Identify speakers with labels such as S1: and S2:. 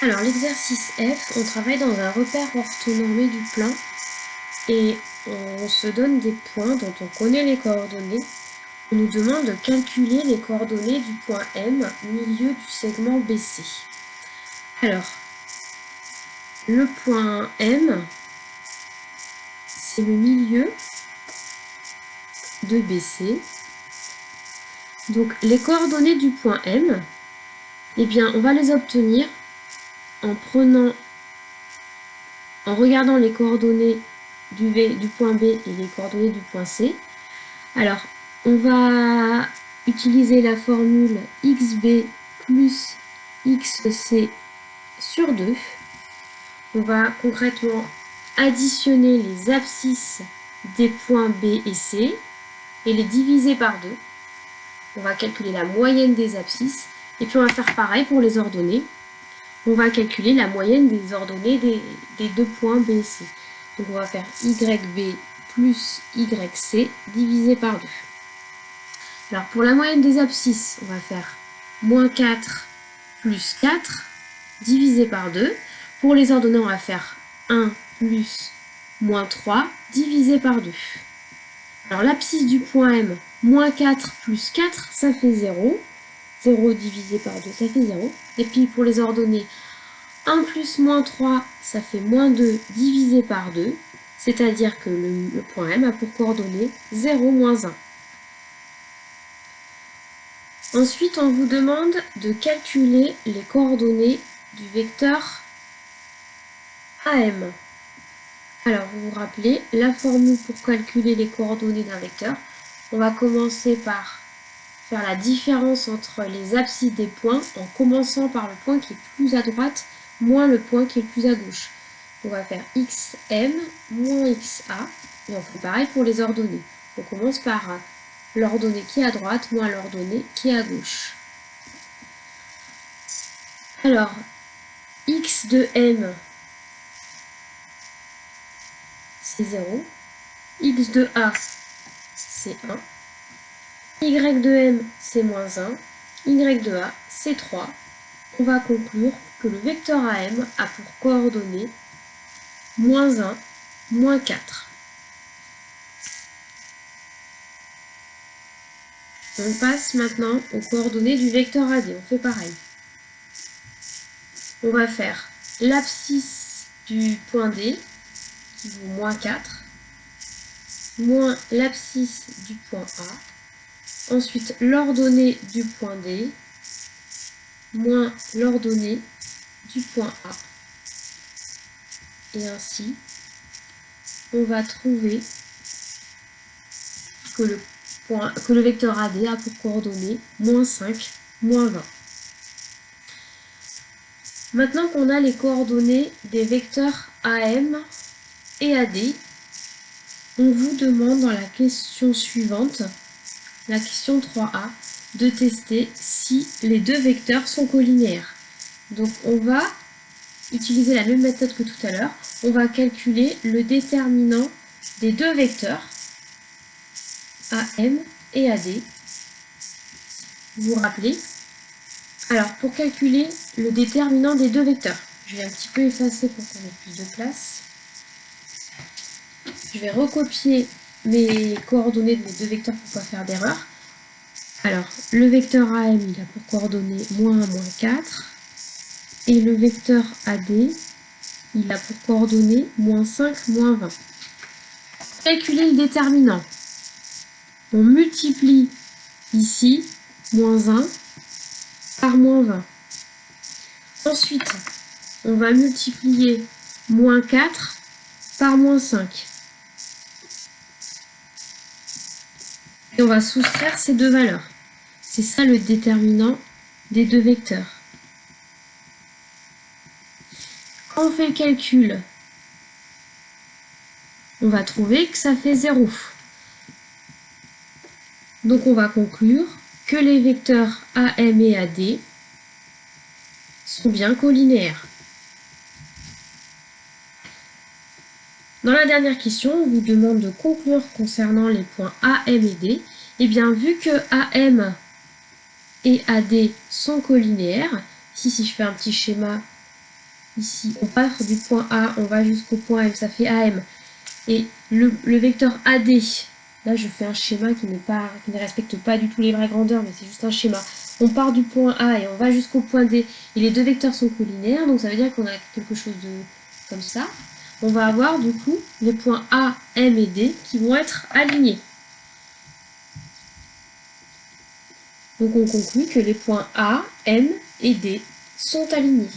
S1: Alors l'exercice F, on travaille dans un repère orthonormé du plan et on se donne des points dont on connaît les coordonnées. On nous demande de calculer les coordonnées du point M, milieu du segment BC. Alors, le point M, c'est le milieu de BC. Donc les coordonnées du point M, eh bien on va les obtenir en regardant les coordonnées du point B et les coordonnées du point C. Alors, on va utiliser la formule xb plus xc sur 2. On va concrètement additionner les abscisses des points B et C et les diviser par 2. On va calculer la moyenne des abscisses et puis on va faire pareil pour les ordonnées. On va calculer la moyenne des ordonnées des deux points B et C. Donc on va faire YB plus YC divisé par 2. Alors pour la moyenne des abscisses, on va faire moins 4 plus 4 divisé par 2. Pour les ordonnées, on va faire 1 plus moins 3 divisé par 2. Alors l'abscisse du point M, moins 4 plus 4, ça fait 0. 0 divisé par 2, ça fait 0. Et puis pour les ordonnées, 1 plus moins 3, ça fait moins 2 divisé par 2. C'est-à-dire que le point M a pour coordonnées 0, moins 1. Ensuite, on vous demande de calculer les coordonnées du vecteur AM. Alors, vous vous rappelez, la formule pour calculer les coordonnées d'un vecteur, on va commencer par faire la différence entre les abscisses des points en commençant par le point qui est plus à droite moins le point qui est plus à gauche. On va faire xm moins xa et on fait pareil pour les ordonnées. On commence par l'ordonnée qui est à droite moins l'ordonnée qui est à gauche. Alors, x de m, c'est 0. X de a, c'est 1. Y de m, c'est moins 1. Y de a, c'est 3. On va conclure que le vecteur AM a pour coordonnées moins 1, moins 4. On passe maintenant aux coordonnées du vecteur AD. On fait pareil. On va faire l'abscisse du point D, qui vaut moins 4, moins l'abscisse du point A. Ensuite, l'ordonnée du point D, moins l'ordonnée du point A. Et ainsi, on va trouver que le vecteur AD a pour coordonnées moins 5, moins 20. Maintenant qu'on a les coordonnées des vecteurs AM et AD, on vous demande dans la question suivante, la question 3A, de tester si les deux vecteurs sont collinéaires. Donc on va utiliser la même méthode que tout à l'heure. On va calculer le déterminant des deux vecteurs, AM et AD. Vous vous rappelez? Alors, pour calculer le déterminant des deux vecteurs, je vais un petit peu effacer pour qu'on ait plus de place. Je vais recopier mes coordonnées de mes deux vecteurs pour ne pas faire d'erreur. Alors, le vecteur AM, il a pour coordonnées moins 1, moins 4. Et le vecteur AD, il a pour coordonnées moins 5, moins 20. Pour calculer le déterminant, on multiplie ici moins 1 par moins 20. Ensuite, on va multiplier moins 4 par moins 5. Et on va soustraire ces deux valeurs. C'est ça le déterminant des deux vecteurs. Quand on fait le calcul, on va trouver que ça fait 0. Donc on va conclure que les vecteurs AM et AD sont bien collinéaires. Dans la dernière question, on vous demande de conclure concernant les points AM et D. Et bien, vu que AM et AD sont collinéaires, ici si je fais un petit schéma, ici, on part du point A, on va jusqu'au point M, ça fait AM. Et le vecteur AD, là je fais un schéma qui ne respecte pas du tout les vraies grandeurs, mais c'est juste un schéma. On part du point A et on va jusqu'au point D, et les deux vecteurs sont collinaires, donc ça veut dire qu'on a quelque chose de comme ça. On va avoir du coup les points A, M et D qui vont être alignés. Donc on conclut que les points A, M et D sont alignés.